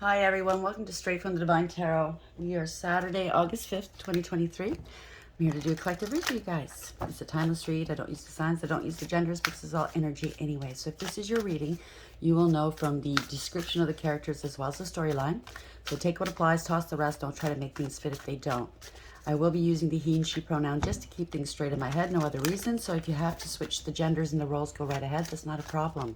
Hi everyone, welcome to Straight from the Divine Tarot. We are Saturday, August 5th, 2023. I'm here to do a collective read for you guys. It's a timeless read. I don't use the signs, I don't use the genders because it's all energy anyway. So if this is your reading, you will know from the description of the characters as well as the storyline. So take what applies, toss the rest, don't try to make things fit if they don't. I will be using the he and she pronoun just to keep things straight in my head, no other reason. So if you have to switch the genders and the roles, go right ahead. That's not a problem.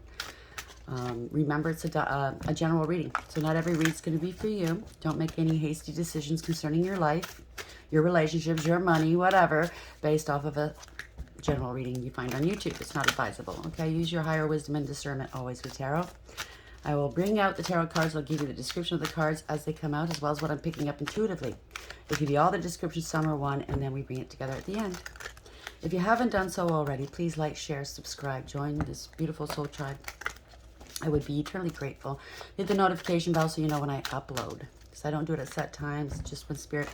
Remember, it's a general reading, so not every read's going to be for you. Don't make any hasty decisions concerning your life, your relationships, your money, whatever, based off of a general reading you find on YouTube. It's not advisable, okay? Use your higher wisdom and discernment always with tarot. I will bring out the tarot cards. I'll give you the description of the cards as they come out, as well as what I'm picking up intuitively. I'll give you all the descriptions, some are one, and then we bring it together at the end. If you haven't done so already, please like, share, subscribe, join this beautiful soul tribe. I would be eternally grateful. Hit the notification bell so you know when I upload. Because I don't do it at set times, just when Spirit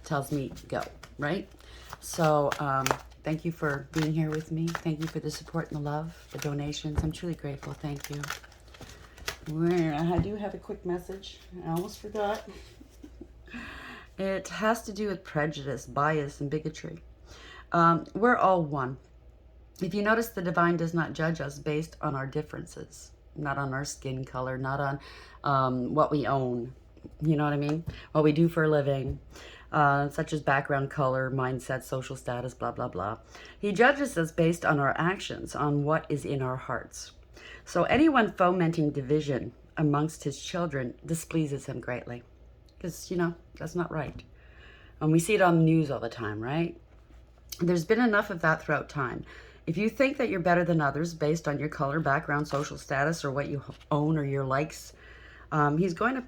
tells me go, right? So thank you for being here with me. Thank you for the support and the love, the donations. I'm truly grateful. Thank you. I do have a quick message. I almost forgot. It has to do with prejudice, bias, and bigotry. We're all one. If you notice, the divine does not judge us based on our differences. Not on our skin color, not on what we own, you know what I mean? What we do for a living, such as background color, mindset, social status, blah, blah, blah. He judges us based on our actions, on what is in our hearts. So anyone fomenting division amongst his children displeases him greatly. Because, you know, that's not right. And we see it on the news all the time, right? There's been enough of that throughout time. If you think that you're better than others based on your color, background, social status, or what you own or your likes, he's going to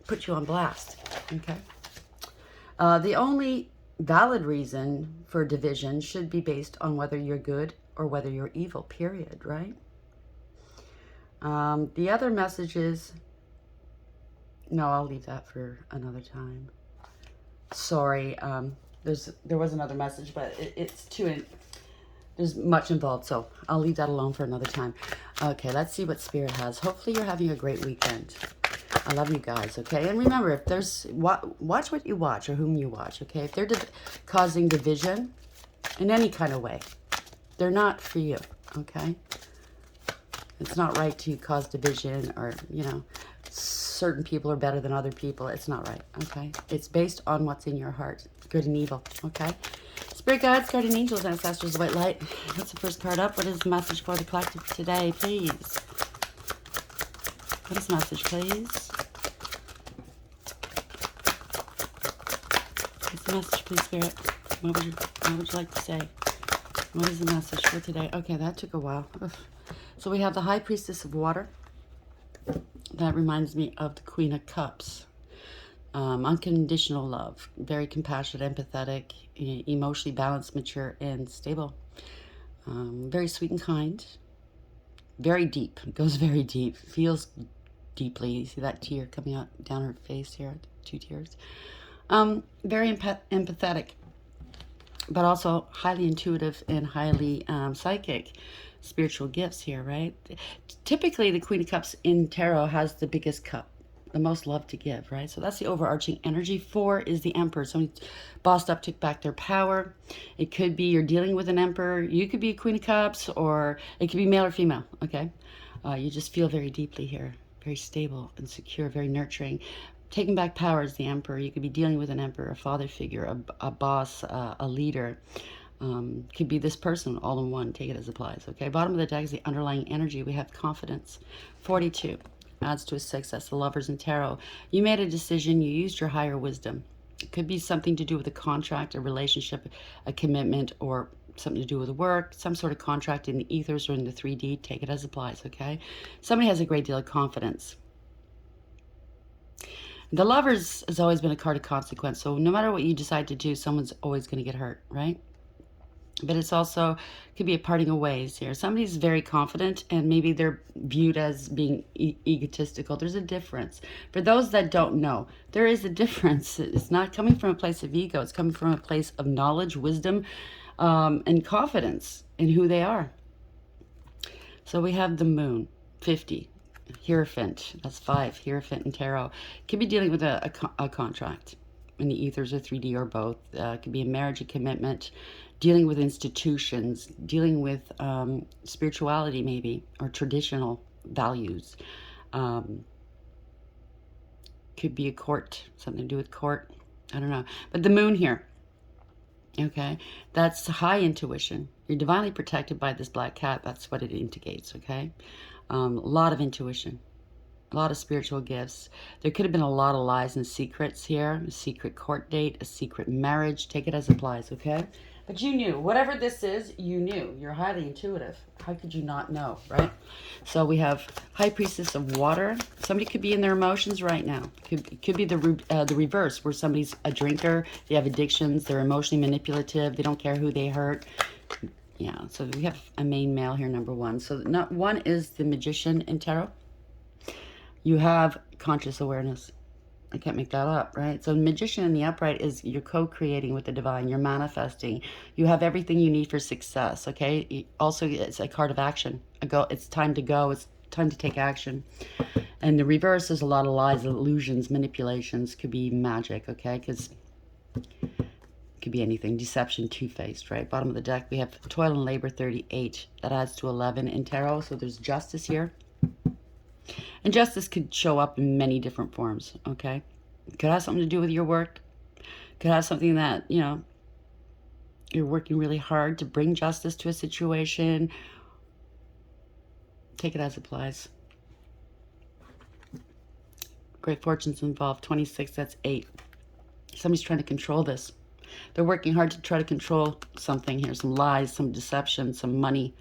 put you on blast, okay? The only valid reason for division should be based on whether you're good or whether you're evil, period, right? The other message is, no, I'll leave that for another time. Sorry, there was another message, but it's there's much involved, so I'll leave that alone for another time. Okay, let's see what Spirit has. Hopefully you're having a great weekend. I love you guys, okay? And remember, if there's, watch what you watch or whom you watch, okay? If they're causing division in any kind of way, they're not for you, okay? It's not right to cause division or, you know, certain people are better than other people. It's not right, okay? It's based on what's in your heart, good and evil, okay? Spirit guides, guardian angels, ancestors, white light. That's the first card up. What is the message for the collective today, please? What is the message, please? What's the message, please, Spirit? What would you like to say? What is the message for today? Okay, that took a while. Ugh. So we have the High Priestess of Water. That reminds me of the Queen of Cups. Unconditional love, very compassionate, empathetic, emotionally balanced, mature, and stable. Very sweet and kind. Very deep. Goes very deep. Feels deeply. You see that tear coming out down her face here? 2 tears. Very empathetic, but also highly intuitive and highly psychic. Spiritual gifts here, right? Typically, the Queen of Cups in tarot has the biggest cup, the most love to give, right? So that's the overarching energy. 4 is the Emperor. Somebody bossed up, took back their power. It could be you're dealing with an Emperor. You could be a Queen of Cups, or it could be male or female, okay? You just feel very deeply here, very stable and secure, very nurturing. Taking back power is the Emperor. You could be dealing with an Emperor, a father figure, a boss, a leader. Could be this person all in one. Take it as applies, okay? Bottom of the deck is the underlying energy. We have confidence. 42 adds to a 6. That's the Lovers in tarot. You made a decision. You used your higher wisdom. It could be something to do with a contract, a relationship, a commitment, or something to do with work, some sort of contract in the ethers or in the 3D. Take it as applies, okay? Somebody has a great deal of confidence. The Lovers has always been a card of consequence. So no matter what you decide to do, someone's always going to get hurt, right? But it's also, could be a parting of ways here. Somebody's very confident and maybe they're viewed as being egotistical. There's a difference. For those that don't know, there is a difference. It's not coming from a place of ego. It's coming from a place of knowledge, wisdom, and confidence in who they are. So we have the Moon, 50. Hierophant. That's 5. Hierophant and tarot. Could be dealing with a contract in the ethers or 3D or both. Could be a marriage, a commitment, dealing with institutions, dealing with spirituality maybe, or traditional values. Could be a court, something to do with court. I don't know. But the moon here, okay, that's high intuition. You're divinely protected by this black cat. That's what it indicates, okay? A lot of intuition, a lot of spiritual gifts. There could have been a lot of lies and secrets here. A secret court date, a secret marriage. Take it as it applies, okay? But you knew. Whatever this is, you knew. You're highly intuitive. How could you not know, right? So we have High Priestess of Water. Somebody could be in their emotions right now. It could be the reverse, where somebody's a drinker, they have addictions, they're emotionally manipulative, they don't care who they hurt. Yeah, so we have a main male here, number 1. So not 1 is the Magician in tarot. You have conscious awareness. I can't make that up, right? So the Magician in the upright is you're co-creating with the divine. You're manifesting. You have everything you need for success, okay? Also, it's a card of action. It's time to go. It's time to take action. And the reverse is a lot of lies, illusions, manipulations. Could be magic, okay? Because it could be anything. Deception, two-faced, right? Bottom of the deck, we have Toil and Labor 38. That adds to 11 in tarot. So there's justice here. And justice could show up in many different forms, okay? It could have something to do with your work. It could have something that, you know, you're working really hard to bring justice to a situation. Take it as it applies. Great fortunes involved. 26, that's 8. Somebody's trying to control this. They're working hard to try to control something here. Some lies, some deception, some money.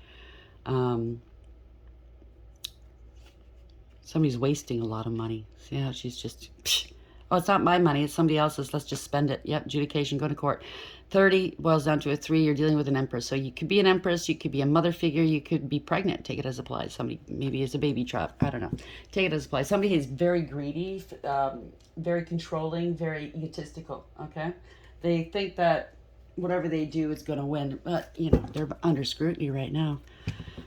Somebody's wasting a lot of money. See how she's just, psh. Oh, it's not my money. It's somebody else's. Let's just spend it. Yep, adjudication, go to court. 30 boils down to a 3. You're dealing with an empress. So you could be an empress. You could be a mother figure. You could be pregnant. Take it as applies. Somebody maybe is a baby trap. I don't know. Take it as applies. Somebody is very greedy, very controlling, very egotistical, okay? They think that whatever they do is going to win. But, you know, they're under scrutiny right now.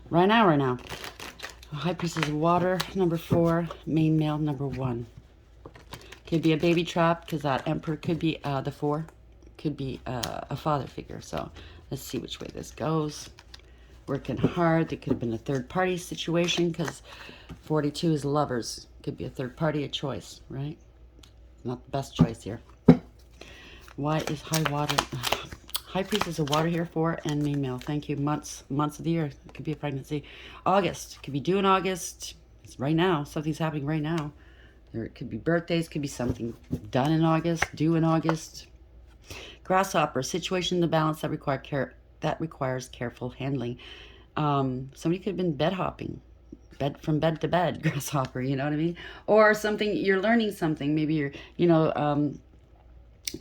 Right now. High Priestess of Water, number 4. Main male, number 1. Could be a baby trap, because that Emperor could be the 4. Could be a father figure. So let's see which way this goes. Working hard. There could have been a third-party situation, because 42 is lovers. Could be a third party, a choice, right? Not the best choice here. Why is High Priestess of Water here for and main male? Thank you. Months of the year. It could be a pregnancy. August. Could be due in August. It's right now. Something's happening right now. There could be birthdays. Could be something done in August. Due in August. Grasshopper. Situation in the balance that requires careful handling. Somebody could have been bed hopping. From bed to bed. Grasshopper. You know what I mean? Or something. You're learning something. Maybe you're, you know,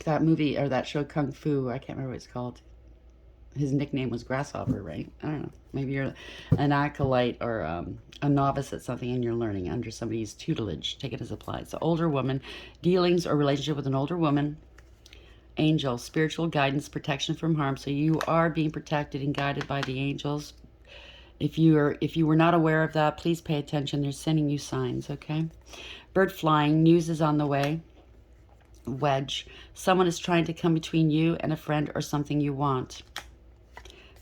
that movie or that show Kung Fu, I can't remember what it's called. His nickname was Grasshopper, right? I don't know. Maybe you're an acolyte or a novice at something and you're learning under somebody's tutelage. Take it as applied. So older woman, dealings or relationship with an older woman. Angel, spiritual guidance, protection from harm. So you are being protected and guided by the angels. If you were not aware of that, please pay attention. They're sending you signs, okay? Bird flying, news is on the way. Wedge, someone is trying to come between you and a friend or something you want.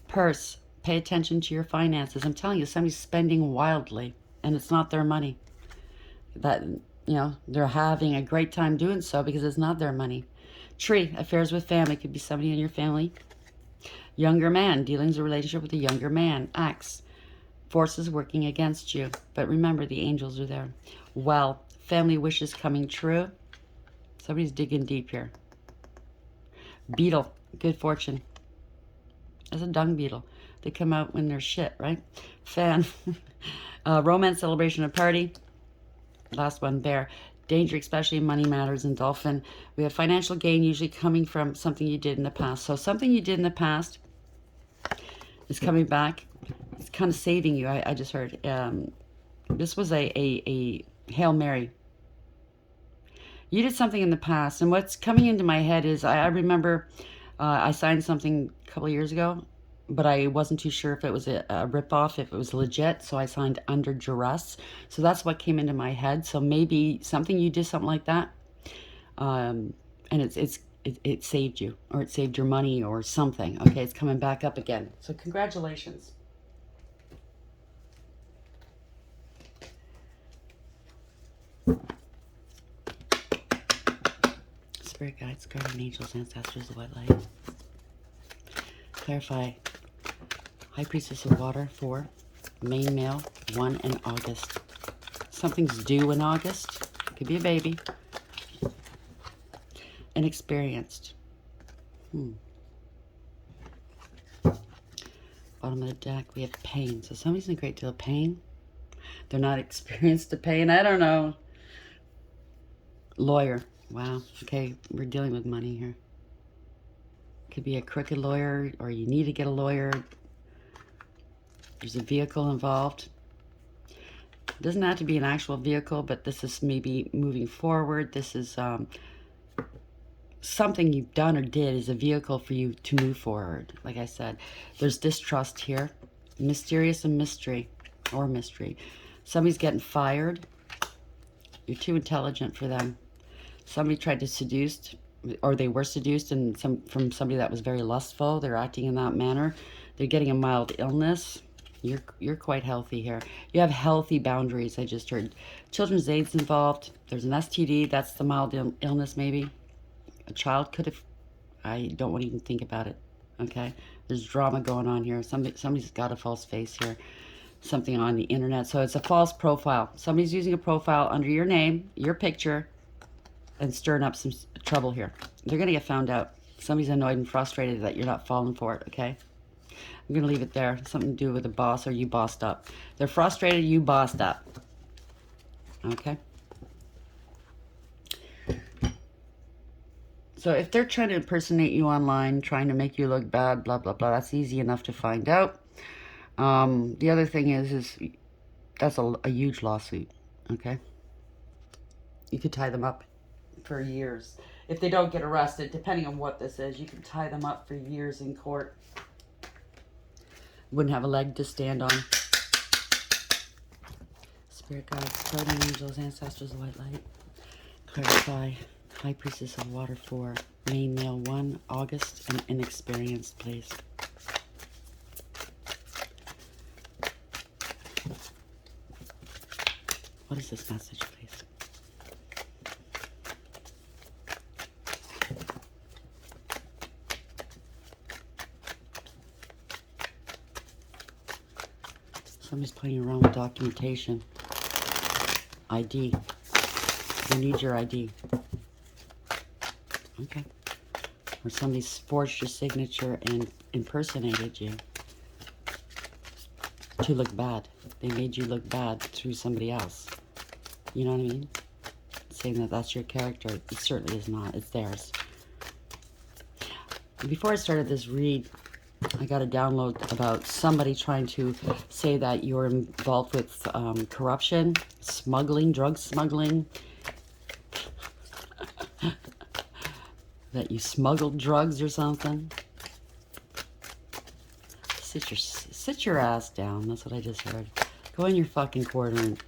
Purse, pay attention to your finances. I'm telling you, somebody's spending wildly and it's not their money. That, you know, they're having a great time doing so because it's not their money. Tree, affairs with family. Could be somebody in your family. Younger man, dealings or relationship with a younger man. Axe, forces working against you. But remember, the angels are there. Well, family wishes coming true. Somebody's digging deep here. Beetle, good fortune. That's a dung beetle. They come out when they're shit, right? Fan, romance, celebration, a party. Last one, bear. Danger, especially in money matters, and dolphin. We have financial gain usually coming from something you did in the past. So something you did in the past is coming back. It's kind of saving you. I just heard. This was a Hail Mary. You did something in the past, and what's coming into my head is I remember I signed something a couple of years ago, but I wasn't too sure if it was a ripoff, if it was legit, so I signed under duress. So that's what came into my head. So maybe something you did something like that, and it saved you, or it saved your money or something. Okay, it's coming back up again. So congratulations. Spirit guides, guardian angels, ancestors, the white light. Clarify. High Priestess of Water, 4. Main male, 1 in August. Something's due in August. Could be a baby. Inexperienced. Bottom of the deck, we have pain. So somebody's in a great deal of pain. They're not experienced to pain. I don't know. Lawyer. Wow. Okay, we're dealing with money here. Could be a crooked lawyer, or you need to get a lawyer. There's a vehicle involved. It doesn't have to be an actual vehicle, but this is maybe moving forward. This is something you've done or did is a vehicle for you to move forward. Like I said, there's distrust here. Mysterious and mystery, or mystery. Somebody's getting fired. You're too intelligent for them. Somebody tried to seduce, or they were seduced, and from somebody that was very lustful. They're acting in that manner. They're getting a mild illness. You're quite healthy here. You have healthy boundaries. I just heard children's aid's involved. There's an STD. That's the mild illness, maybe. A child could have. I don't want to even think about it. Okay. There's drama going on here. Somebody's got a false face here. Something on the internet. So it's a false profile. Somebody's using a profile under your name, your picture, and stirring up some trouble here. They're going to get found out. Somebody's annoyed and frustrated that you're not falling for it, okay? I'm going to leave it there. Something to do with the boss, or you bossed up. They're frustrated, you bossed up. Okay? So if they're trying to impersonate you online, trying to make you look bad, blah, blah, blah, that's easy enough to find out. The other thing is that's a huge lawsuit, okay? You could tie them up for years. If they don't get arrested, depending on what this is, you can tie them up for years in court. Wouldn't have a leg to stand on. Spirit guides, guardian angels, ancestors, white light. Clarify. High Priestess of Water, 4. Main male, 1. August, and inexperienced, please. What is this message, please? Somebody's playing around with documentation. ID. You need your ID. Okay. Or somebody's forged your signature and impersonated you to look bad. They made you look bad through somebody else. You know what I mean? Saying that that's your character. It certainly is not. It's theirs. Before I started this read, I got a download about somebody trying to say that you're involved with corruption, smuggling, drug smuggling, that you smuggled drugs or something. Sit your ass down. That's what I just heard. Go in your fucking corner and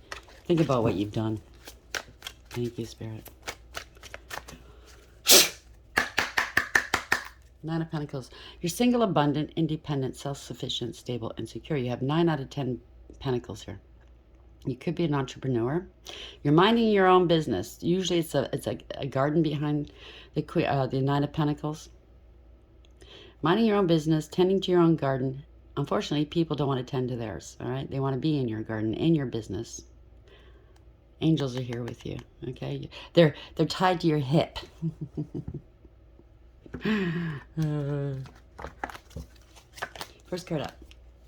think about what you've done. Thank you, Spirit. Nine of Pentacles. You're single, abundant, independent, self-sufficient, stable, and secure. You have 9 out of 10 Pentacles here. You could be an entrepreneur. You're minding your own business. Usually it's a garden behind the 9 of Pentacles. Minding your own business, tending to your own garden. Unfortunately, people don't want to tend to theirs, all right? They want to be in your garden, in your business. Angels are here with you, okay? They're tied to your hip. First card up.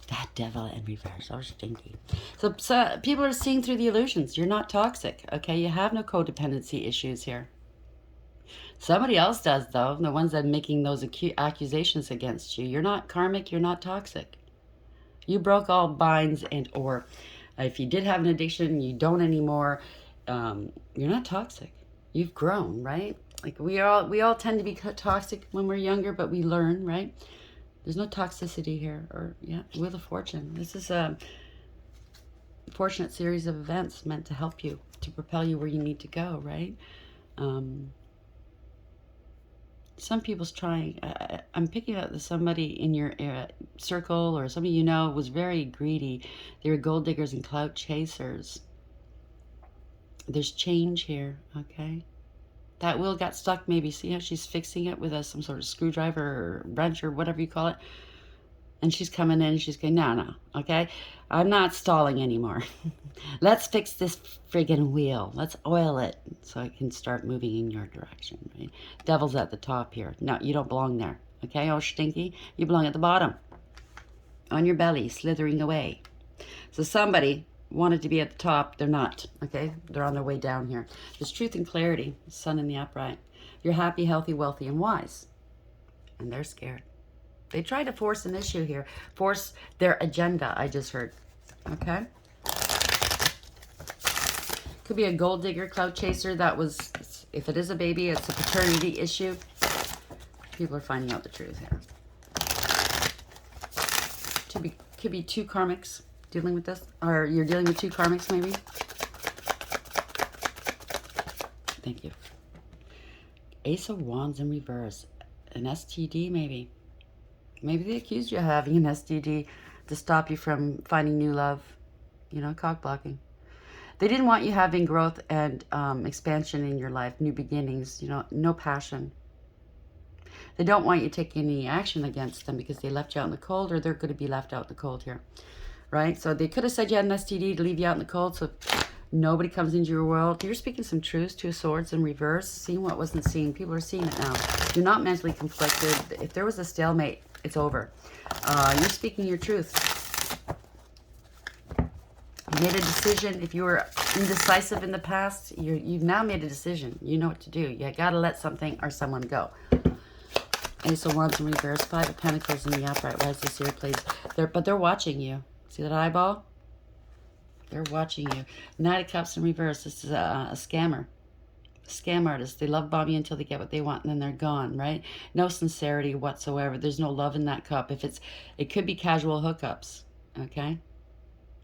That devil in reverse. Oh, stinky. So people are seeing through the illusions. You're not toxic, okay? You have no codependency issues here. Somebody else does, though. The ones that are making those accusations against you. You're not karmic. You're not toxic. You broke all binds, and or if you did have an addiction, you don't anymore. You're not toxic. You've grown, right? Like we all tend to be toxic when we're younger, but we learn, right? There's no toxicity here. Or, yeah, Wheel of Fortune. This is a fortunate series of events meant to help you, to propel you where you need to go, right? Some people's trying. I'm picking up that somebody in your circle or somebody you know was very greedy. They were gold diggers and clout chasers. There's change here, okay? That wheel got stuck maybe. See how she's fixing it with some sort of screwdriver or wrench or whatever you call it? And she's coming in and she's going, no, okay? I'm not stalling anymore. Let's fix this friggin' wheel. Let's oil it so it can start moving in your direction, right? Devil's at the top here. No, you don't belong there, okay? Oh, stinky. You belong at the bottom. On your belly, slithering away. So somebody wanted to be at the top. They're not, okay? They're on their way down here. There's truth and clarity. Sun in the upright. You're happy, healthy, wealthy, and wise. And they're scared. They try to force an issue here. Force their agenda, I just heard. Okay? Could be a gold digger, clout chaser. That was, if it is a baby, it's a paternity issue. People are finding out the truth here. Could be two karmics dealing with this. Or you're dealing with two karmics, maybe. Thank you. Ace of Wands in reverse. An STD, maybe. Maybe they accused you of having an STD to stop you from finding new love. You know, cock blocking. They didn't want you having growth and expansion in your life, new beginnings, you know, no passion. They don't want you taking any action against them because they left you out in the cold, or they're going to be left out in the cold here, right? So they could have said you had an STD to leave you out in the cold so nobody comes into your world. You're speaking some truths, Two of Swords in reverse, seeing what wasn't seen. People are seeing it now. You're not mentally conflicted. If there was a stalemate, it's over. You're speaking your truth. You made a decision. If you were indecisive in the past, you've now made a decision. You know what to do. You got to let something or someone go. Ace of Wands in reverse, Five of Pentacles in the upright. Why is this here, please? But they're watching you. See that eyeball? They're watching you. Knight of Cups in reverse. This is a scammer. Scam artists. They love bomb you until they get what they want and then they're gone, right? No sincerity whatsoever. There's no love in that cup. It could be casual hookups, okay?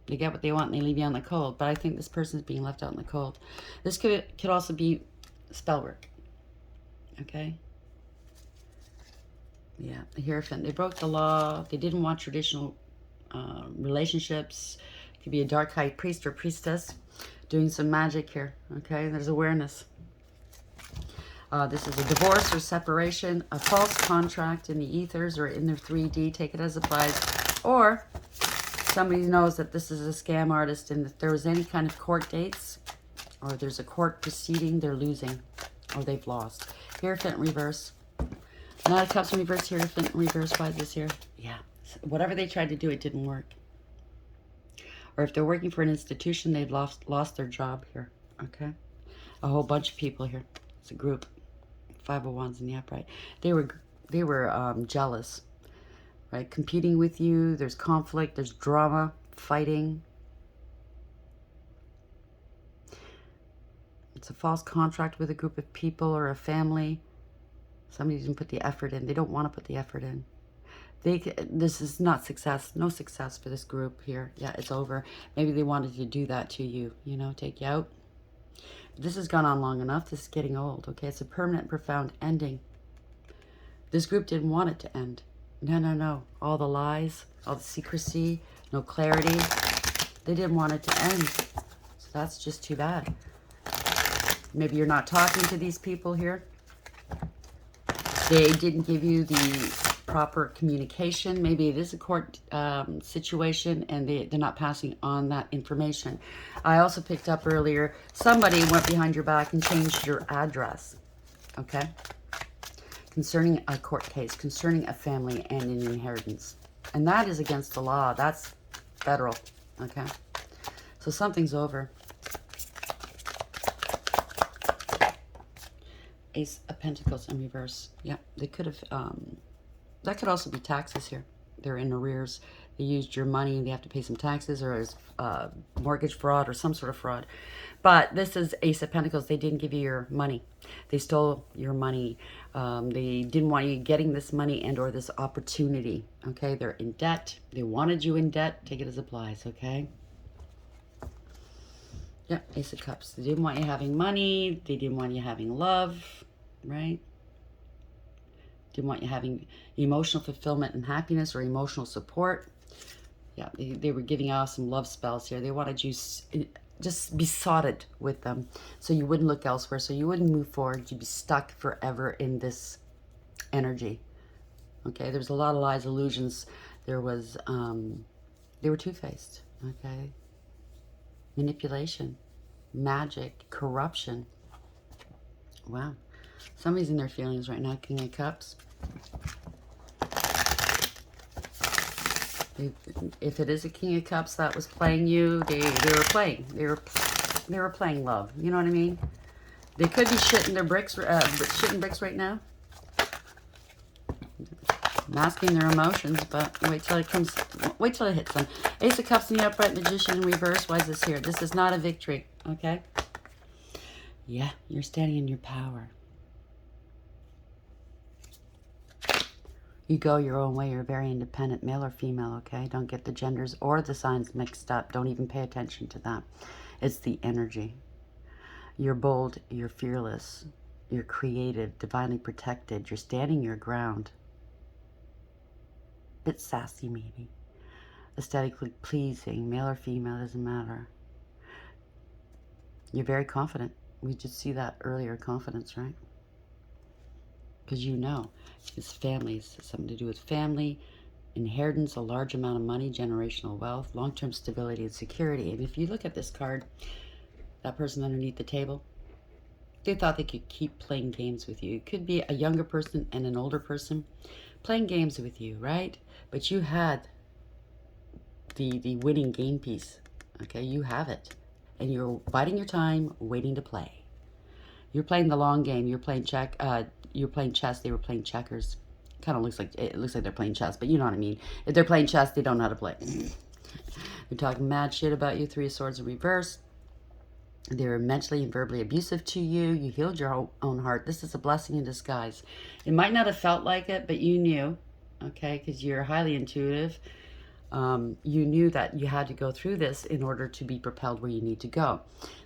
They get what they want and they leave you on the cold. But I think this person's being left out in the cold. This could also be spell work, okay? Yeah, the Hierophant. They broke the law. They didn't want traditional relationships. It could be a dark high priest or priestess doing some magic here, okay? There's awareness. This is a divorce or separation, a false contract in the ethers or in their 3D. Take it as applies. Or somebody knows that this is a scam artist, and if there was any kind of court dates or there's a court proceeding, they're losing or they've lost. Hierophant reverse. Knight of Cups in reverse, Hierophant reverse. Why is this here? Yeah. Whatever they tried to do, it didn't work. Or if they're working for an institution, they've lost their job here. Okay? A whole bunch of people here. It's a group. Five of Wands in the upright. They were jealous, right? Competing with you. There's conflict. There's drama, fighting. It's a false contract with a group of people or a family. Somebody didn't put the effort in. They don't want to put the effort in. This is not success. No success for this group here. Yeah, it's over. Maybe they wanted to do that to you, you know, take you out. This has gone on long enough. This is getting old, okay? It's a permanent, profound ending. This group didn't want it to end. No, no, no. All the lies, all the secrecy, no clarity. They didn't want it to end. So that's just too bad. Maybe you're not talking to these people here. They didn't give you the proper communication. Maybe it is a court situation and they're not passing on that information. I also picked up earlier, somebody went behind your back and changed your address, okay? Concerning a court case, concerning a family and an inheritance. And that is against the law. That's federal, okay? So something's over. Ace of Pentacles in reverse. Yeah, they could have, that could also be taxes here. They're in arrears. They used your money and they have to pay some taxes, or as mortgage fraud or some sort of fraud. But this is Ace of Pentacles. They didn't give you your money. They stole your money. They didn't want you getting this money and or this opportunity. Okay, they're in debt. They wanted you in debt. Take it as applies, okay? Yeah, Ace of Cups. They didn't want you having money. They didn't want you having love, right? Didn't want you having emotional fulfillment and happiness or emotional support. Yeah, they were giving off some love spells here. They wanted you just besotted with them so you wouldn't look elsewhere, so you wouldn't move forward. You'd be stuck forever in this energy. Okay, there was a lot of lies, illusions. There was, they were two-faced, okay? Manipulation, magic, corruption. Wow. Somebody's in their feelings right now, King of Cups. If it is a King of Cups that was playing you, they were playing. They were playing love. You know what I mean? They could be shitting their bricks, shitting bricks right now, masking their emotions. But wait till it comes. Wait till it hits them. Ace of Cups in the upright, Magician in reverse. Why is this here? This is not a victory. Okay. Yeah, you're standing in your power. You go your own way. You're very independent, male or female, okay? Don't get the genders or the signs mixed up. Don't even pay attention to that. It's the energy. You're bold. You're fearless. You're creative, divinely protected. You're standing your ground. Bit sassy, maybe. Aesthetically pleasing, male or female, doesn't matter. You're very confident. We just see that earlier, confidence, right? Because you know, it's families, something to do with family, inheritance, a large amount of money, generational wealth, long-term stability and security. And if you look at this card, that person underneath the table, they thought they could keep playing games with you. It could be a younger person and an older person playing games with you, right? But you had the winning game piece, okay? You have it. And you're biding your time, waiting to play. You're playing the long game. You're playing you're playing chess. They were playing checkers. Kind of looks like they're playing chess, but you know what I mean. If they're playing chess, they don't know how to play. They're talking mad shit about you. Three of Swords in reverse. They're mentally and verbally abusive to you. You healed your own heart. This is a blessing in disguise. It might not have felt like it, but you knew, okay, because you're highly intuitive. You knew that you had to go through this in order to be propelled where you need to go.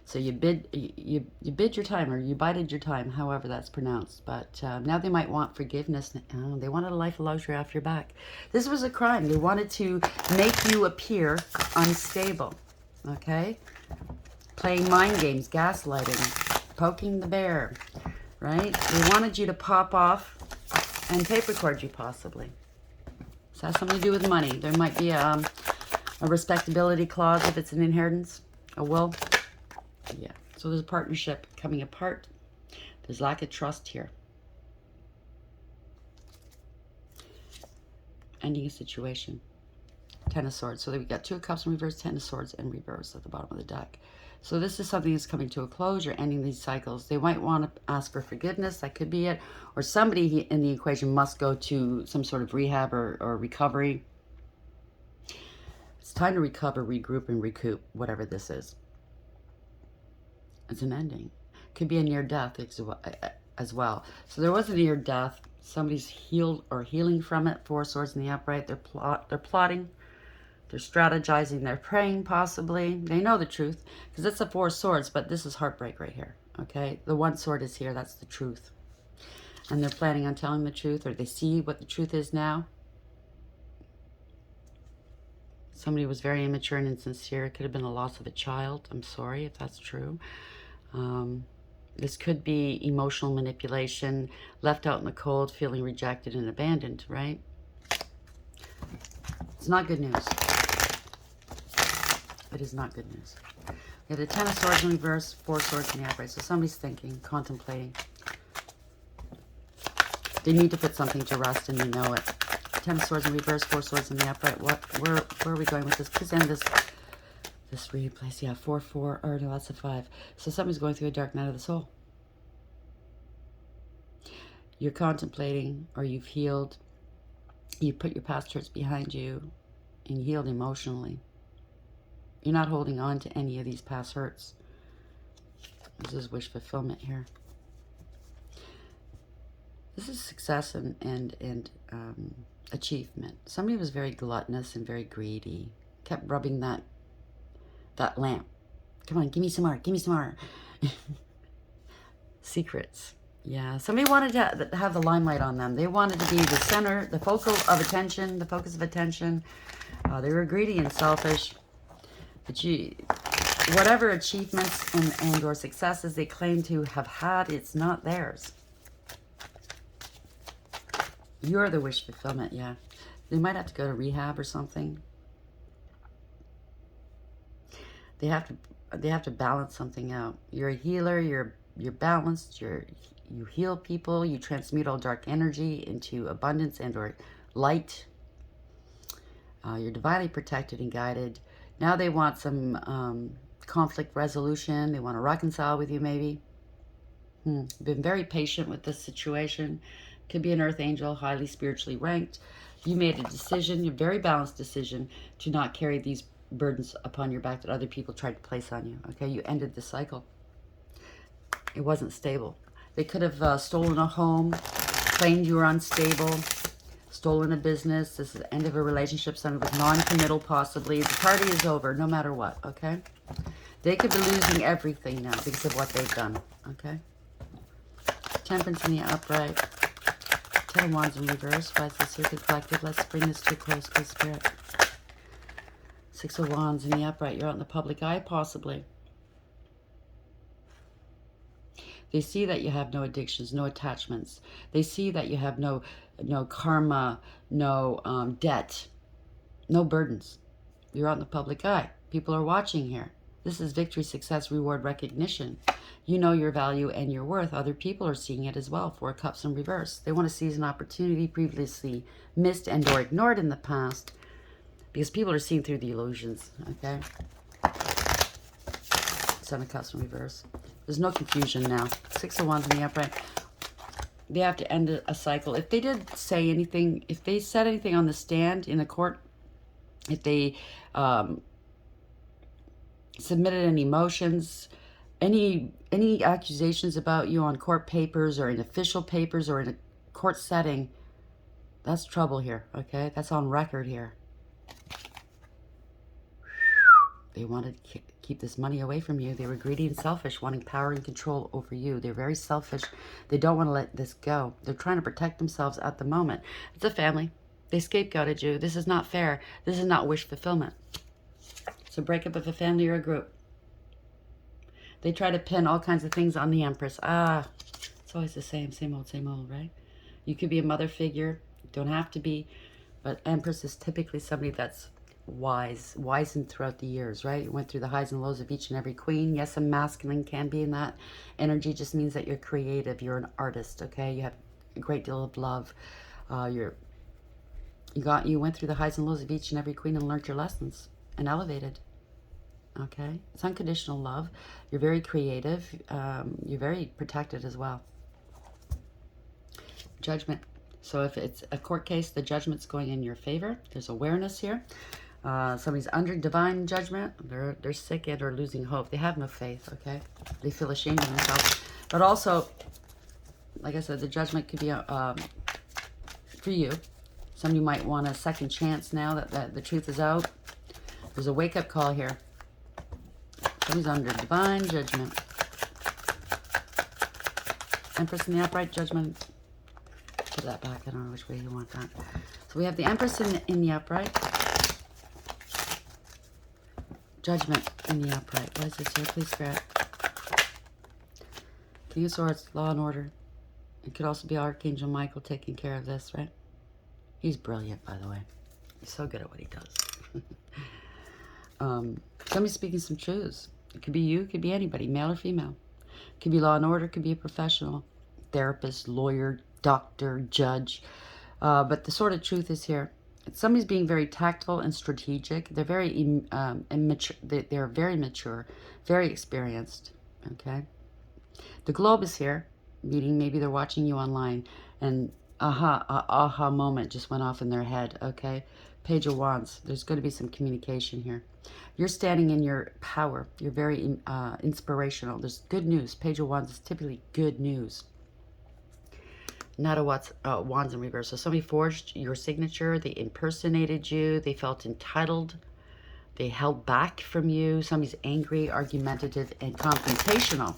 So you bid your time, or you bided your time, however that's pronounced. But now they might want forgiveness. They wanted a life of luxury off your back. This was a crime. They wanted to make you appear unstable. Okay? Playing mind games, gaslighting, poking the bear. Right? They wanted you to pop off and paper cord you possibly. This has something to do with money. There might be a respectability clause if it's an inheritance, a will. Yeah. So there's a partnership coming apart. There's lack of trust here. Ending a situation. Ten of Swords. So we've got Two of Cups in reverse, Ten of Swords in reverse at the bottom of the deck. So this is something that's coming to a close. You're ending these cycles. They might want to ask for forgiveness. That could be it. Or somebody in the equation must go to some sort of rehab or recovery. It's time to recover, regroup, and recoup, whatever this is. It's an ending. Could be a near death as well. So there was a near death. Somebody's healed or healing from it. Four Swords in the upright. They're plotting. They're strategizing. They're praying, possibly. They know the truth because it's a Four of Swords, but this is heartbreak right here. Okay, the one sword is here. That's the truth, and they're planning on telling the truth, or they see what the truth is now. Somebody was very immature and insincere. It could have been a loss of a child. I'm sorry if that's true. This could be emotional manipulation, left out in the cold, feeling rejected and abandoned, right? It's not good news. It is not good news. We have the Ten of Swords in reverse, Four Swords in the upright. So somebody's thinking, contemplating. They need to put something to rest, and you know it. Ten of Swords in reverse, Four Swords in the upright. Where are we going with this? Please end this replay. Yeah, 4, 4, or no, that's a 5. So somebody's going through a dark night of the soul. You're contemplating, or you've healed. You put your past hurts behind you and healed emotionally. You're not holding on to any of these past hurts. This is wish fulfillment here. This is success and achievement. Somebody was very gluttonous and very greedy. Kept rubbing that lamp. Come on, give me some more. Give me some more. Secrets. Yeah, somebody wanted to have the limelight on them. They wanted to be the center, the focal of attention, the focus of attention. They were greedy and selfish. But whatever achievements and or successes they claim to have had, it's not theirs. You're the wish fulfillment, yeah. They might have to go to rehab or something. They have to balance something out. You're a healer. You're balanced. You heal people. You transmute all dark energy into abundance and or light. You're divinely protected and guided. Now they want some conflict resolution. They want to reconcile with you, maybe. Been very patient with this situation. Could be an earth angel, highly spiritually ranked. You made a decision, a very balanced decision, to not carry these burdens upon your back that other people tried to place on you. Okay, you ended the cycle. It wasn't stable. They could have stolen a home, claimed you were unstable, stolen a business. This is the end of a relationship, something with non-committal possibly. The party is over, no matter what, okay? They could be losing everything now because of what they've done, okay? Temperance in the upright. Ten of Wands in reverse. Why is this here collective? Let's bring this to a close, please, Spirit. Six of Wands in the upright. You're out in the public eye, possibly. They see that you have no addictions, no attachments. They see that you have no karma, no debt, no burdens. You're out in the public eye. People are watching here. This is victory, success, reward, recognition. You know your value and your worth. Other people are seeing it as well. Four of Cups in reverse. They want to seize an opportunity previously missed and or ignored in the past, because people are seeing through the illusions, okay? Seven of Cups in reverse. There's no confusion now. Six of Wands in the upright. They have to end a cycle. If they did say anything, if they said anything on the stand in the court, if they submitted any motions, any accusations about you on court papers or in official papers or in a court setting, that's trouble here, okay? That's on record here. They wanted to keep this money away from you. They were greedy and selfish, wanting power and control over you. They're very selfish. They don't want to let this go. They're trying to protect themselves at the moment. It's a family. They scapegoated you. This is not fair. This is not wish fulfillment. It's a breakup of a family or a group. They try to pin all kinds of things on the Empress. It's always the same old, right? You could be a mother figure. You don't have to be. But Empress is typically somebody that's wizened throughout the years, right? You went through the highs and lows of each and every queen. Yes, a masculine can be in that energy. Just means that you're creative. You're an artist, okay? You have a great deal of love. You went through the highs and lows of each and every queen and learned your lessons and elevated. Okay, it's unconditional love. You're very creative. You're very protected as well. Judgment. So if it's a court case, the judgment's going in your favor. There's awareness here. Somebody's under divine judgment. They're sick and or losing hope. They have no faith. Okay, they feel ashamed of themselves. But also, like I said, the judgment could be for you. Somebody might want a second chance now that the truth is out. There's a wake-up call here. Somebody's under divine judgment. Empress in the upright, judgment. Put that back. I don't know which way you want that. So we have the Empress in the upright. Judgment in the upright. What is this here? Please, Spirit. King of Swords, law and order. It could also be Archangel Michael taking care of this, right? He's brilliant, by the way. He's so good at what he does. Somebody's speaking some truths. It could be you, it could be anybody, male or female. It could be law and order, it could be a professional, therapist, lawyer, doctor, judge. But the sort of truth is here. Somebody's being very tactful and strategic. They're very immature. They're very mature, very experienced. Okay. The globe is here, meaning maybe they're watching you online, and aha moment just went off in their head. Okay. Page of Wands. There's going to be some communication here. You're standing in your power. You're very inspirational. There's good news. Page of Wands is typically good news. Not a Wands in reverse. So somebody forged your signature. They impersonated you. They felt entitled. They held back from you. Somebody's angry, argumentative, and confrontational.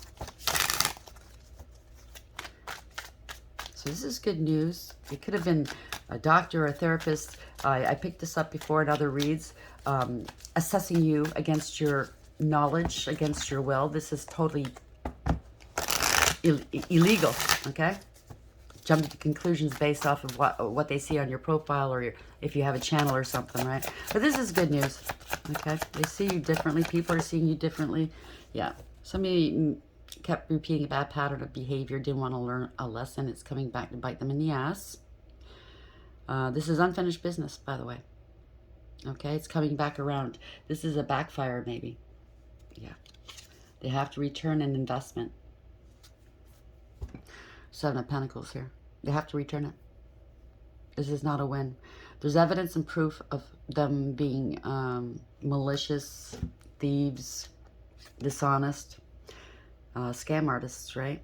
So this is good news. It could have been a doctor or a therapist. I picked this up before in other reads. Assessing you against your knowledge, against your will. This is totally illegal, okay? Jumping to conclusions based off of what they see on your profile, or if you have a channel or something, right? But this is good news, okay? They see you differently. People are seeing you differently. Yeah. Somebody kept repeating a bad pattern of behavior, didn't want to learn a lesson. It's coming back to bite them in the ass. This is unfinished business, by the way. Okay, it's coming back around. This is a backfire, maybe. Yeah. They have to return an investment. Seven of Pentacles here. They have to return it. This is not a win. There's evidence and proof of them being malicious, thieves, dishonest, scam artists, right?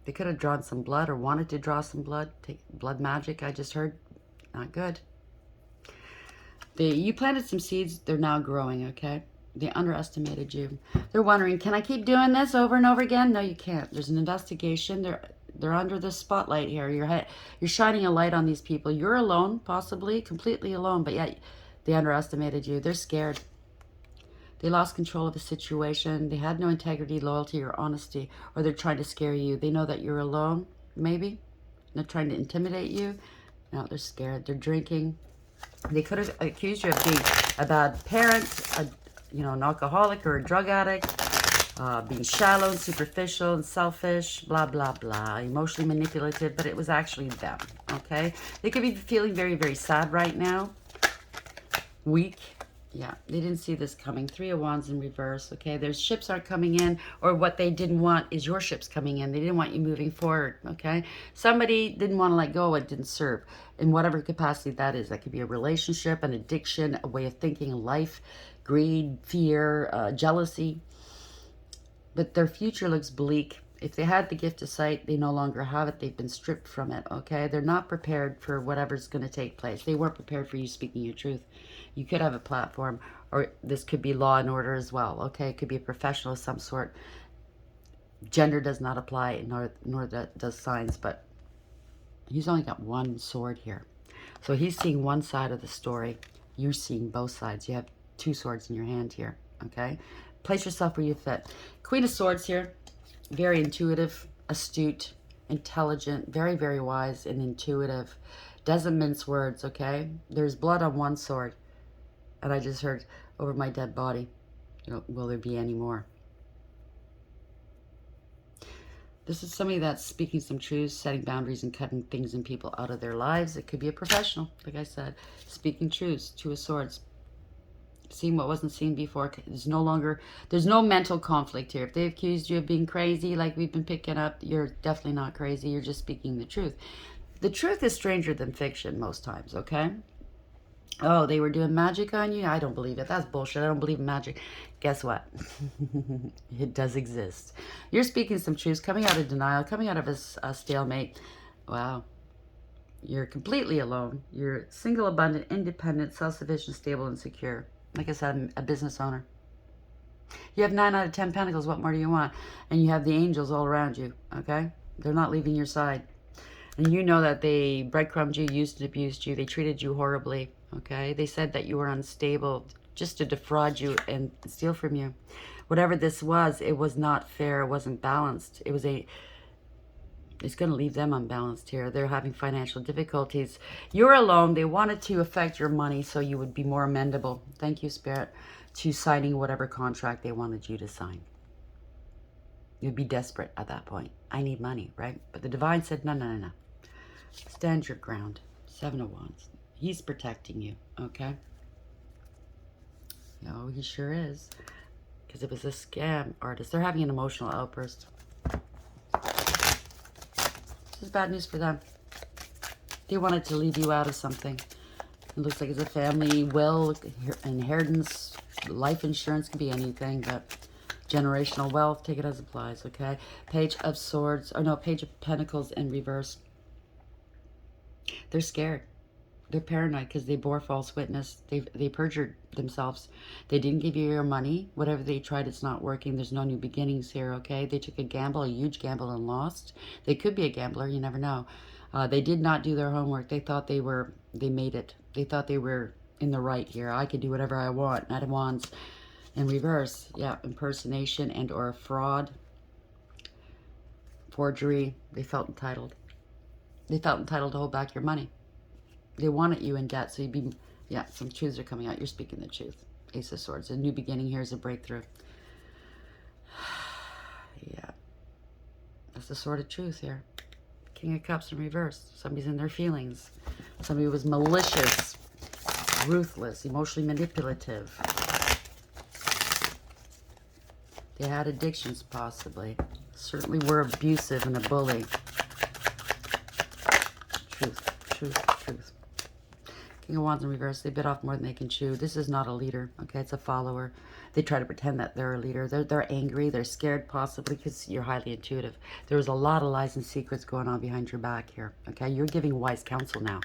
They could have drawn some blood or wanted to draw some blood. Take blood magic, I just heard. Not good. You planted some seeds. They're now growing, okay? They underestimated you. They're wondering, can I keep doing this over and over again? No, you can't. There's an investigation. They're under the spotlight here. You're shining a light on these people. You're alone, possibly, completely alone, but yet they underestimated you. They're scared. They lost control of the situation. They had no integrity, loyalty, or honesty, or they're trying to scare you. They know that you're alone, maybe. They're trying to intimidate you. No, they're scared. They're drinking. They could have accused you of being a bad parent, an alcoholic or a drug addict, being shallow and superficial and selfish, blah, blah, blah, emotionally manipulative, but it was actually them, okay? They could be feeling very, very sad right now, weak. Yeah, they didn't see this coming. Three of Wands in reverse, okay? Their ships aren't coming in, or what they didn't want is your ships coming in. They didn't want you moving forward, okay? Somebody didn't want to let go. It didn't serve in whatever capacity that is. That could be a relationship, an addiction, a way of thinking, life, greed, fear, jealousy. But their future looks bleak. If they had the gift of sight, they no longer have it. They've been stripped from it, okay? They're not prepared for whatever's going to take place. They weren't prepared for you speaking your truth. You could have a platform, or this could be law and order as well, okay? It could be a professional of some sort. Gender does not apply, nor does signs, but he's only got one sword here. So he's seeing one side of the story. You're seeing both sides. You have two swords in your hand here, okay? Place yourself where you fit. Queen of Swords here. Very intuitive, astute, intelligent, very, very wise and intuitive. Doesn't mince words, okay? There's blood on one sword. And I just heard, over my dead body, will there be any more? This is somebody that's speaking some truths, setting boundaries, and cutting things and people out of their lives. It could be a professional, like I said, speaking truths. Two of Swords. Seeing what wasn't seen before. There's no mental conflict here. If they accused you of being crazy, like we've been picking up, you're definitely not crazy. You're just speaking the truth. The truth is stranger than fiction most times, okay? Oh, they were doing magic on you? I don't believe it. That's bullshit. I don't believe in magic. Guess what? It does exist. You're speaking some truths, coming out of denial, coming out of a stalemate. Wow. You're completely alone. You're single, abundant, independent, self-sufficient, stable, and secure. Like I said, I'm a business owner. You have 9 out of 10 pentacles. What more do you want? And you have the angels all around you, okay? They're not leaving your side. And you know that they breadcrumbed you, used and abused you. They treated you horribly, okay? They said that you were unstable just to defraud you and steal from you. Whatever this was, it was not fair. It wasn't balanced. It's going to leave them unbalanced here. They're having financial difficulties. You're alone. They wanted to affect your money so you would be more amendable. Thank you, Spirit, to signing whatever contract they wanted you to sign. You'd be desperate at that point. I need money, right? But the Divine said, no, no, no, no. Stand your ground. 7 of Wands. He's protecting you, okay? No, he sure is. Because it was a scam artist. They're having an emotional outburst. This is bad news for them. They wanted to leave you out of something. It looks like it's a family will, inheritance, life insurance, could be anything, but generational wealth, take it as applies, okay? Page of Swords, or no, Page of Pentacles in reverse. They're scared. They're paranoid because they bore false witness. They perjured themselves. They didn't give you your money. Whatever they tried, it's not working. There's no new beginnings here, okay? They took a gamble, a huge gamble, and lost. They could be a gambler. You never know. They did not do their homework. They thought they made it. They thought they were in the right here. I could do whatever I want. Knight of Wands in reverse. Yeah, impersonation and or fraud. Forgery. They felt entitled. They felt entitled to hold back your money. They wanted you in debt, so you'd be, yeah, some truths are coming out. You're speaking the truth. Ace of Swords. A new beginning here is a breakthrough. Yeah. That's the sword of truth here. King of Cups in reverse. Somebody's in their feelings. Somebody was malicious, ruthless, emotionally manipulative. They had addictions, possibly. Certainly were abusive and a bully. Truth, truth, truth. King of Wands in reverse. They bit off more than they can chew. This is not a leader, okay? It's a follower. They try to pretend that they're a leader. They're angry. They're scared, possibly, because you're highly intuitive. There was a lot of lies and secrets going on behind your back here, okay? You're giving wise counsel now.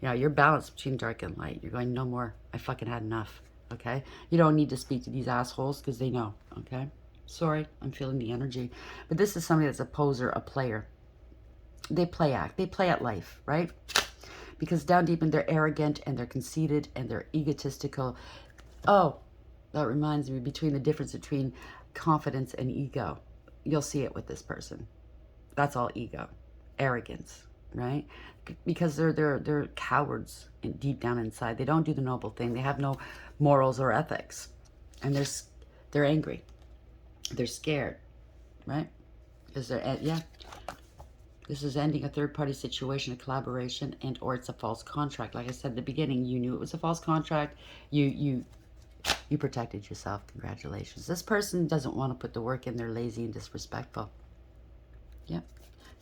Yeah, you're balanced between dark and light. You're going, no more. I fucking had enough, okay? You don't need to speak to these assholes because they know, okay? Sorry, I'm feeling the energy. But this is somebody that's a poser, a player. They play act. They play at life, right? Because down deep in, they're arrogant and they're conceited and they're egotistical. Oh, that reminds me, between the difference between confidence and ego. You'll see it with this person. That's all ego. Arrogance, right? Because they're cowards deep down inside. They don't do the noble thing. They have no morals or ethics. And they're angry. They're scared, right? Because they're, yeah. This is ending a third-party situation, a collaboration, and or it's a false contract. Like I said at the beginning, you knew it was a false contract. You protected yourself. Congratulations. This person doesn't want to put the work in. They're lazy and disrespectful. Yep.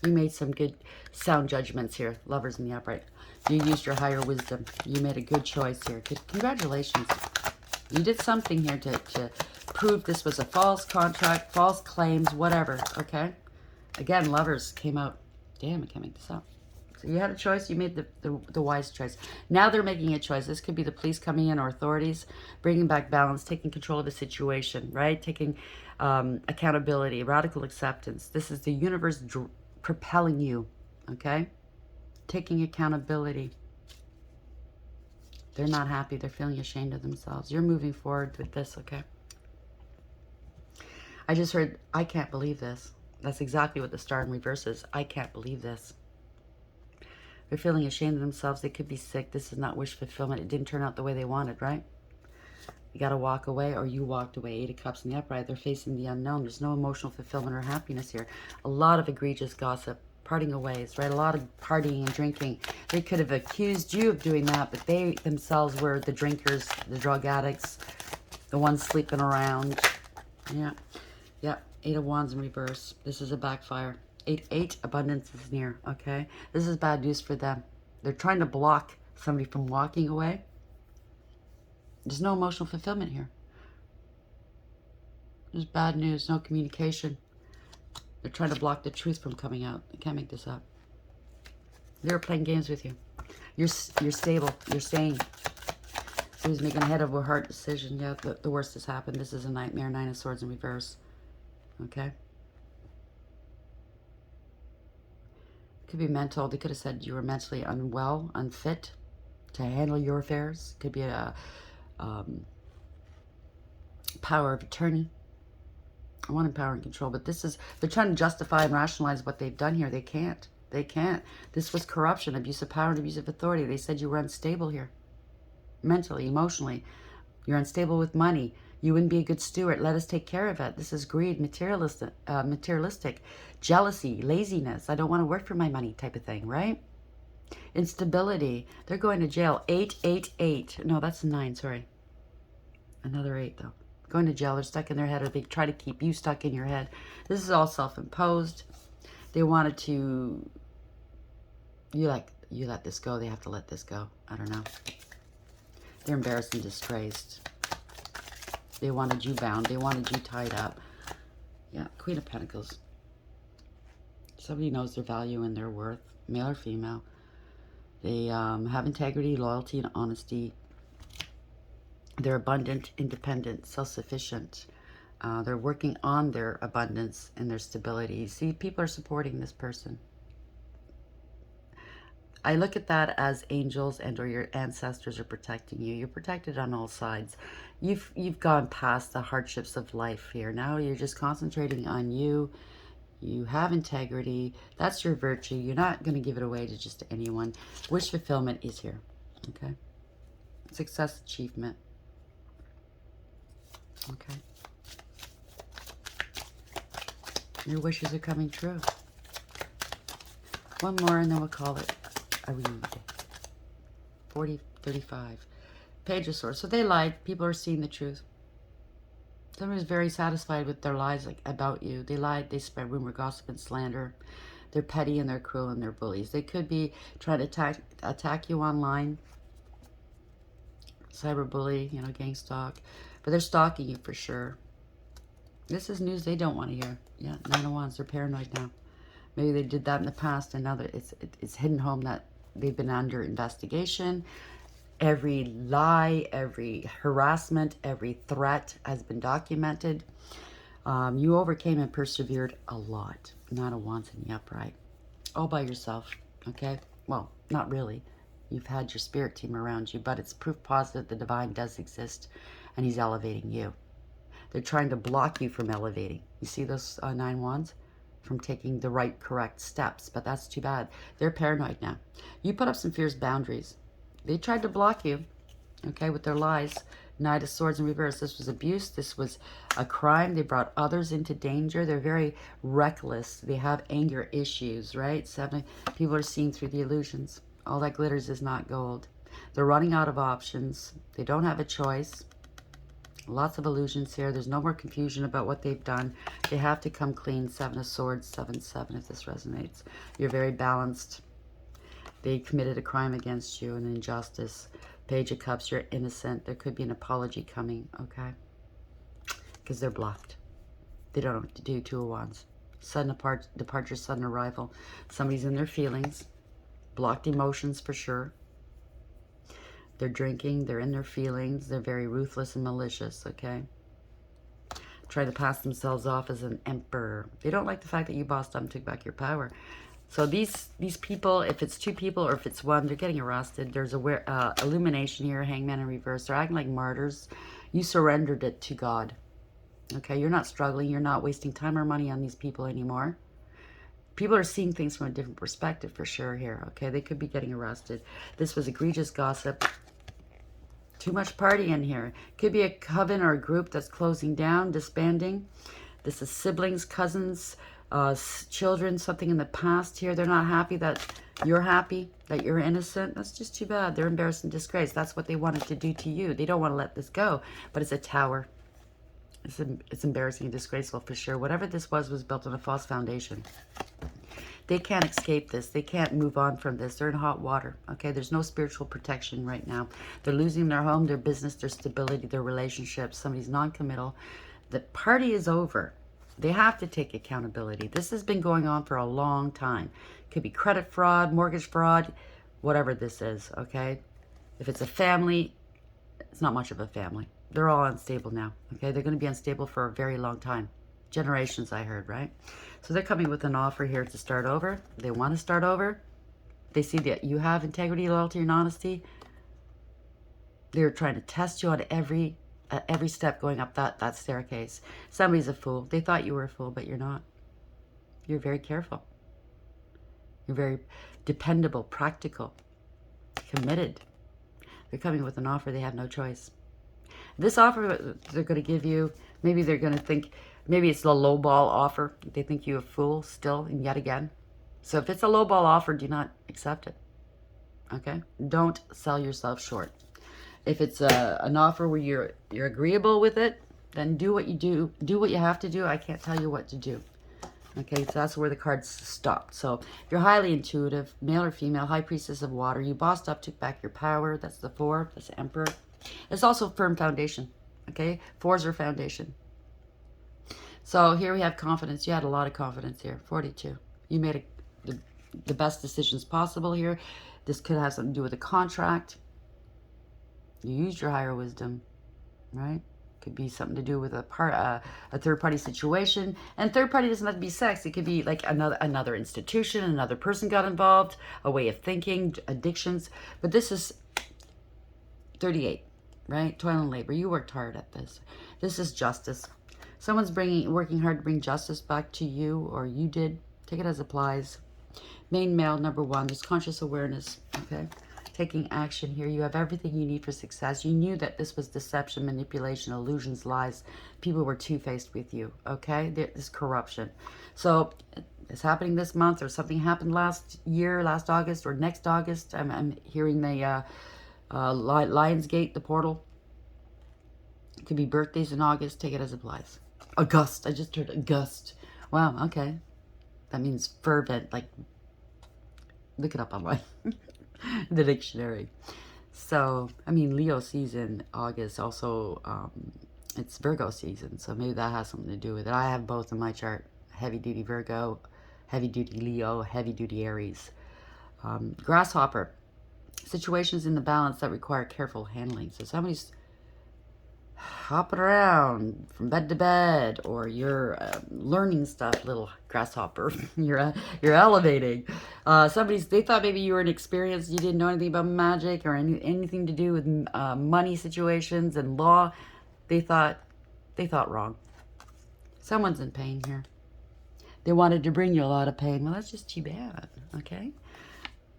You made some good, sound judgments here. Lovers in the upright. You used your higher wisdom. You made a good choice here. Congratulations. You did something here to prove this was a false contract, false claims, whatever, okay? Again, lovers came out. Damn, I can't make this up. So you had a choice. You made the wise choice. Now they're making a choice. This could be the police coming in or authorities, bringing back balance, taking control of the situation, right? Taking accountability, radical acceptance. This is the universe propelling you, okay? Taking accountability. They're not happy. They're feeling ashamed of themselves. You're moving forward with this, okay? I just heard, I can't believe this. That's exactly what the star in reverse is. I can't believe this. They're feeling ashamed of themselves. They could be sick. This is not wish fulfillment. It didn't turn out the way they wanted, right? You got to walk away, or you walked away. 8 of Cups in the upright. They're facing the unknown. There's no emotional fulfillment or happiness here. A lot of egregious gossip. Parting of ways, right? A lot of partying and drinking. They could have accused you of doing that, but they themselves were the drinkers, the drug addicts, the ones sleeping around. Yeah. Yeah. 8 of Wands in reverse. This is a backfire. 8, abundance is near, okay? This is bad news for them. They're trying to block somebody from walking away. There's no emotional fulfillment here. There's bad news, no communication. They're trying to block the truth from coming out. I can't make this up. They're playing games with you. You're stable. You're staying. So he's making a head over heart decision. Yeah, the worst has happened. This is a nightmare. 9 of Swords in reverse. Okay? Could be mental. They could have said you were mentally unwell, unfit to handle your affairs. Could be a power of attorney. I want power and control, but this is, they're trying to justify and rationalize what they've done here. They can't. They can't. This was corruption, abuse of power, and abuse of authority. They said you were unstable here. Mentally, emotionally. You're unstable with money. You wouldn't be a good steward. Let us take care of it. This is greed, materialistic, jealousy, laziness. I don't want to work for my money type of thing, right? Instability. They're going to jail. 8, 8, 8. No, that's 9, sorry. Another 8, though. Going to jail. They're stuck in their head, or they try to keep you stuck in your head. This is all self-imposed. They wanted to... You let this go. They have to let this go. I don't know. They're embarrassed and disgraced. They wanted you bound. They wanted you tied up. Yeah, Queen of Pentacles. Somebody knows their value and their worth, male or female. They have integrity, loyalty, and honesty. They're abundant, independent, self-sufficient. They're working on their abundance and their stability. See, people are supporting this person. I look at that as angels and or your ancestors are protecting you. You're protected on all sides. You've gone past the hardships of life here. Now you're just concentrating on you. You have integrity. That's your virtue. You're not going to give it away to just anyone. Wish fulfillment is here. Okay? Success, achievement. Okay? Your wishes are coming true. One more and then we'll call it a read. 40-35. Page of Swords. So they lied. People are seeing the truth. Somebody's very satisfied with their lies, like about you. They lied. They spread rumor, gossip, and slander. They're petty and they're cruel and they're bullies. They could be trying to attack you online. Cyberbully, you know, gang stalk. But they're stalking you for sure. This is news they don't want to hear. Yeah, 9 of Wands. They're paranoid now. Maybe they did that in the past, and now that it's hidden home that they've been under investigation. Every lie, every harassment, every threat has been documented. You overcame and persevered a lot. 9 of Wands in the upright. All by yourself, okay? Well, not really. You've had your spirit team around you, but it's proof positive the divine does exist, and he's elevating you. They're trying to block you from elevating. You see those 9 Wands? From taking the right, correct steps, but that's too bad. They're paranoid now. You put up some fierce boundaries. They tried to block you, okay, with their lies. Knight of Swords in reverse. This was abuse. This was a crime. They brought others into danger. They're very reckless. They have anger issues, right? 7 people are seeing through the illusions. All that glitters is not gold. They're running out of options. They don't have a choice. Lots of illusions here. There's no more confusion about what they've done. They have to come clean. 7 of Swords, 7-7 if this resonates. You're very balanced. They committed a crime against you, an injustice. Page of Cups, you're innocent. There could be an apology coming, okay? Because they're blocked. They don't know what to do. 2 of Wands. Sudden departure, sudden arrival. Somebody's in their feelings. Blocked emotions for sure. They're drinking, they're in their feelings, they're very ruthless and malicious, okay? Try to pass themselves off as an emperor. They don't like the fact that you bossed up and took back your power. So these people, if it's 2 people or if it's 1, they're getting arrested. There's a illumination here, Hangman in reverse. They're acting like martyrs. You surrendered it to God, okay? You're not struggling. You're not wasting time or money on these people anymore. People are seeing things from a different perspective for sure here, okay? They could be getting arrested. This was egregious gossip. Too much partying here. Could be a coven or a group that's closing down, disbanding. This is siblings, cousins, children, something in the past here. They're not happy that you're happy, that you're innocent. That's just too bad. They're embarrassed and disgraced. That's what they wanted to do to you. They don't want to let this go, but it's a tower. It's embarrassing and disgraceful for sure. Whatever this was built on a false foundation. They can't escape this. They can't move on from this. They're in hot water, okay? There's no spiritual protection right now. They're losing their home, their business, their stability, their relationships. Somebody's non-committal. The party is over. They have to take accountability. This has been going on for a long time. Could be credit fraud, mortgage fraud, whatever this is, okay? If it's a family, it's not much of a family. They're all unstable now, okay? They're going to be unstable for a very long time. Generations, I heard, right? So they're coming with an offer here to start over. They want to start over. They see that you have integrity, loyalty, and honesty. They're trying to test you on every step going up that staircase. Somebody's a fool. They thought you were a fool, but you're not. You're very careful. You're very dependable, practical, committed. They're coming with an offer. They have no choice. This offer they're going to give you, maybe they're going to think, maybe it's the low ball offer. They think you a fool still and yet again. So if it's a low ball offer, do not accept it. Okay? Don't sell yourself short. If it's an offer where you're agreeable with it, then do what you do. Do what you have to do. I can't tell you what to do. Okay, so that's where the cards stopped. So you're highly intuitive, male or female, high priestess of water. You bossed up, took back your power. That's the 4. That's the Emperor. It's also firm foundation. Okay, 4s are foundation. So here we have confidence. You had a lot of confidence here. 42. You made the best decisions possible here. This could have something to do with a contract. You used your higher wisdom, right? Could be something to do with a third party situation. And third party doesn't have to be sex. It could be like another institution, another person got involved, a way of thinking, addictions. But this is 38, right? Toil and labor. You worked hard at this. This is justice. Someone's working hard to bring justice back to you, or you did. Take it as applies. Main male, number 1. There's conscious awareness, okay? Taking action here. You have everything you need for success. You knew that this was deception, manipulation, illusions, lies. People were two-faced with you, okay? There's corruption. So it's happening this month, or something happened last year, last August, or next August. I'm hearing the Lionsgate, the portal. It could be birthdays in August. Take it as applies. August. I just heard August. Wow, okay. That means fervent, like, look it up online. The dictionary. So, I mean, Leo season, August, also, it's Virgo season, so maybe that has something to do with it. I have both in my chart. Heavy-duty Virgo, heavy-duty Leo, heavy-duty Aries. Grasshopper. Situations in the balance that require careful handling. So somebody's hopping around from bed to bed, or you're learning stuff, little grasshopper. you're elevating. They thought maybe you were inexperienced, you didn't know anything about magic or anything to do with money situations and law. They thought wrong. Someone's in pain here. They wanted to bring you a lot of pain. Well, that's just too bad. Okay,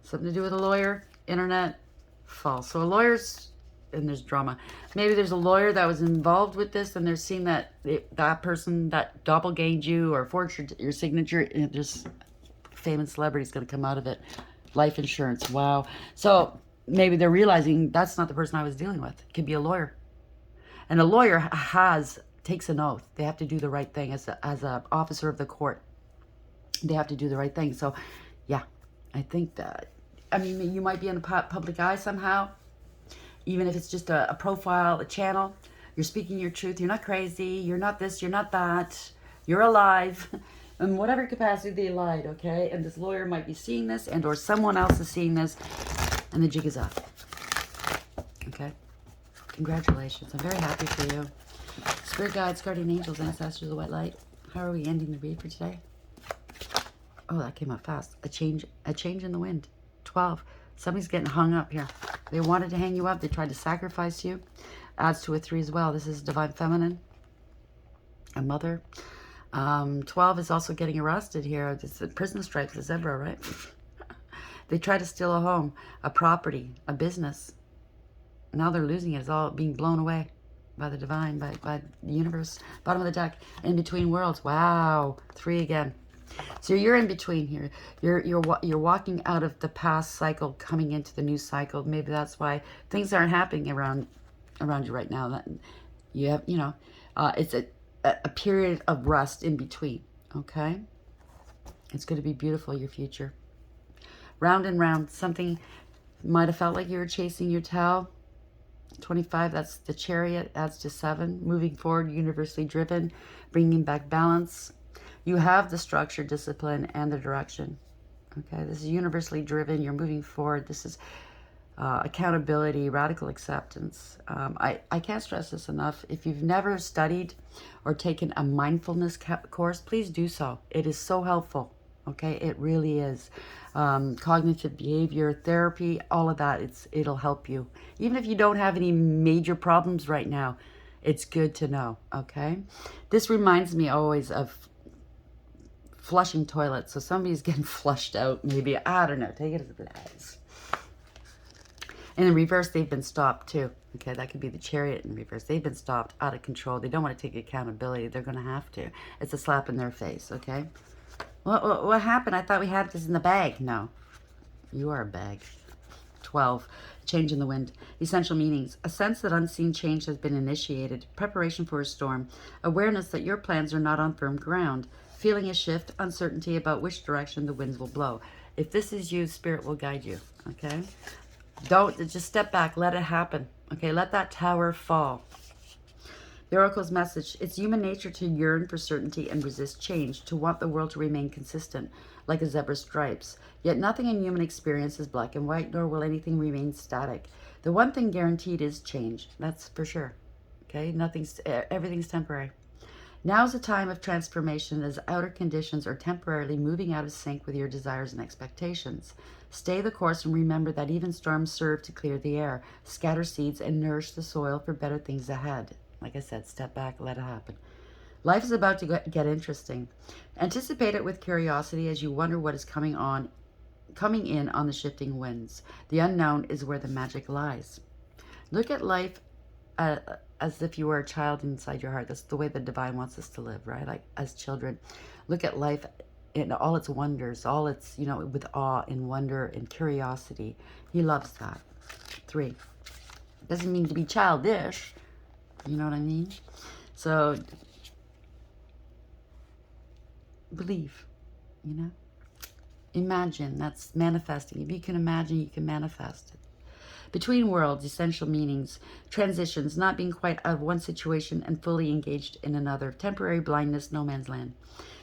something to do with a lawyer, internet, false. So a lawyer's, and there's drama. Maybe there's a lawyer that was involved with this, and they're seeing that that person that doppelganged you or forged your signature. There's famous celebrities going to come out of it. Life insurance. Wow. So maybe they're realizing that's not the person I was dealing with. It could be a lawyer, and a lawyer takes an oath. They have to do the right thing as a officer of the court. They have to do the right thing. So, yeah, I think that. I mean, you might be in the public eye somehow. Even if it's just a profile, a channel, you're speaking your truth. You're not crazy. You're not this. You're not that. You're alive. In whatever capacity they lied, okay? And this lawyer might be seeing this, and or someone else is seeing this, and the jig is up. Okay? Congratulations. I'm very happy for you. Spirit guides, guardian angels, ancestors of white light. How are we ending the read for today? Oh, that came up fast. A change in the wind. 12. Somebody's getting hung up here. They wanted to hang you up. They tried to sacrifice you. Adds to a 3 as well. This is divine feminine. A mother. 12 is also getting arrested here. This is prison stripes, the zebra, right? They try to steal a home, a property, a business. Now they're losing it. It's all being blown away by the divine, by the universe. Bottom of the deck. In between worlds. Wow. 3 again. So you're in between here. You're walking out of the past cycle, coming into the new cycle. Maybe that's why things aren't happening around you right now. That you have, it's a period of rest in between. Okay, it's going to be beautiful. Your future, round and round. Something might have felt like you were chasing your tail. 25. That's the Chariot. Adds to 7. Moving forward, universally driven, bringing back balance. You have the structure, discipline, and the direction. Okay, this is universally driven. You're moving forward. This is accountability, radical acceptance. I can't stress this enough. If you've never studied or taken a mindfulness course, please do so. It is so helpful. Okay, it really is. Cognitive behavior therapy, all of that. It'll help you. Even if you don't have any major problems right now, it's good to know. Okay, this reminds me always of flushing toilets. So somebody's getting flushed out, maybe. I don't know. Take it as it is. And in reverse, they've been stopped too. Okay, that could be the Chariot in reverse. They've been stopped, out of control. They don't want to take accountability. They're going to have to. It's a slap in their face, okay? What happened? I thought we had this in the bag. No, you are a bag. 12. Change in the wind. Essential meanings. A sense that unseen change has been initiated. Preparation for a storm. Awareness that your plans are not on firm ground. Feeling a shift, uncertainty about which direction the winds will blow. If this is you, Spirit will guide you, okay? Don't, just step back. Let it happen. Okay, let that tower fall. The Oracle's message, it's human nature to yearn for certainty and resist change, to want the world to remain consistent, like a zebra's stripes. Yet nothing in human experience is black and white, nor will anything remain static. The one thing guaranteed is change. That's for sure. Okay, everything's temporary. Now's a time of transformation as outer conditions are temporarily moving out of sync with your desires and expectations. Stay the course and remember that even storms serve to clear the air, scatter seeds, and nourish the soil for better things ahead. Like I said, step back, let it happen. Life is about to get interesting. Anticipate it with curiosity as you wonder what is coming in on the shifting winds. The unknown is where the magic lies. Look at life as if you were a child inside your heart. That's the way the divine wants us to live, right? Like as children, look at life in all its wonders, all its, with awe and wonder and curiosity. He loves that. 3. Doesn't mean to be childish. You know what I mean? So, believe, Imagine, that's manifesting. If you can imagine, you can manifest it. Between worlds, essential meanings, transitions, not being quite out of one situation and fully engaged in another, temporary blindness, no man's land.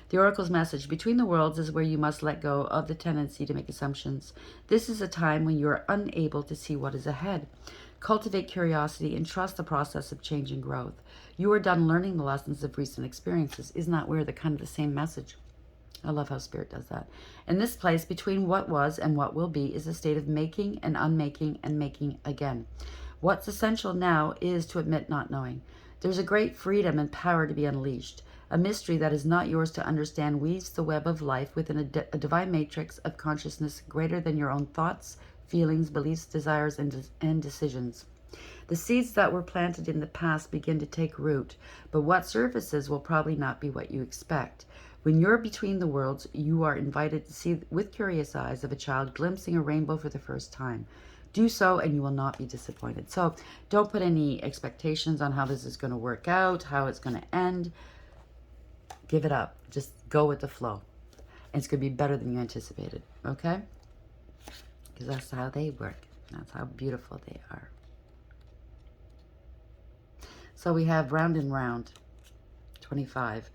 The Oracle's message, between the worlds, is where you must let go of the tendency to make assumptions. This is a time when you are unable to see what is ahead. Cultivate curiosity and trust the process of change and growth. You are done learning the lessons of recent experiences. Isn't that weird? They're kind of the same message. I love how Spirit does that. In this place, between what was and what will be, is a state of making and unmaking and making again. What's essential now is to admit not knowing. There's a great freedom and power to be unleashed. A mystery that is not yours to understand weaves the web of life within a divine matrix of consciousness greater than your own thoughts, feelings, beliefs, desires, and decisions. The seeds that were planted in the past begin to take root, but what surfaces will probably not be what you expect. When you're between the worlds, you are invited to see with curious eyes of a child glimpsing a rainbow for the first time. Do so and you will not be disappointed. So don't put any expectations on how this is going to work out, how it's going to end. Give it up. Just go with the flow. And it's going to be better than you anticipated. Okay? Because that's how they work. That's how beautiful they are. So we have round and round. 25.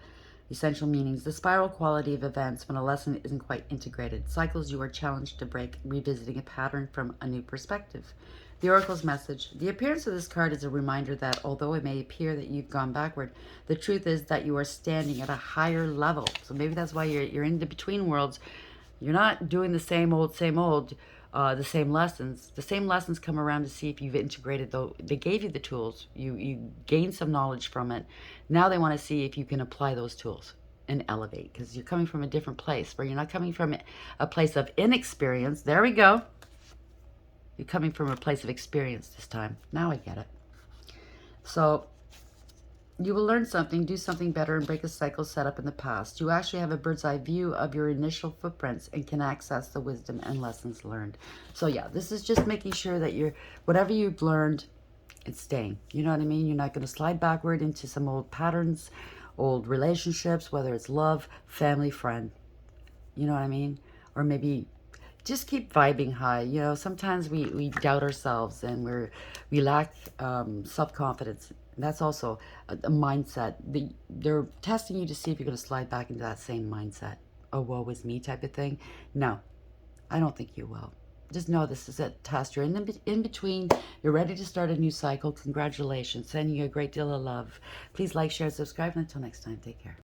Essential meanings. The spiral quality of events when a lesson isn't quite integrated. Cycles you are challenged to break, revisiting a pattern from a new perspective. The Oracle's message. The appearance of this card is a reminder that although it may appear that you've gone backward, the truth is that you are standing at a higher level. So maybe that's why you're in the between worlds. You're not doing the same old, the same lessons. The same lessons come around to see if you've integrated, though they gave you the tools. You gained some knowledge from it. Now they want to see if you can apply those tools and elevate, because you're coming from a different place where you're not coming from a place of inexperience. There we go. You're coming from a place of experience this time. Now I get it. So you will learn something, do something better, and break a cycle set up in the past. You actually have a bird's eye view of your initial footprints and can access the wisdom and lessons learned. So yeah, this is just making sure that whatever you've learned, it's staying. You know what I mean? You're not going to slide backward into some old patterns, old relationships, whether it's love, family, friend. You know what I mean? Or maybe just keep vibing high. Sometimes we doubt ourselves and we lack self-confidence. That's also a mindset. They're testing you to see if you're going to slide back into that same mindset. Oh, woe is me type of thing. No, I don't think you will. Just know this is a test. You're in between. You're ready to start a new cycle. Congratulations. Sending you a great deal of love. Please like, share, subscribe. And until next time, take care.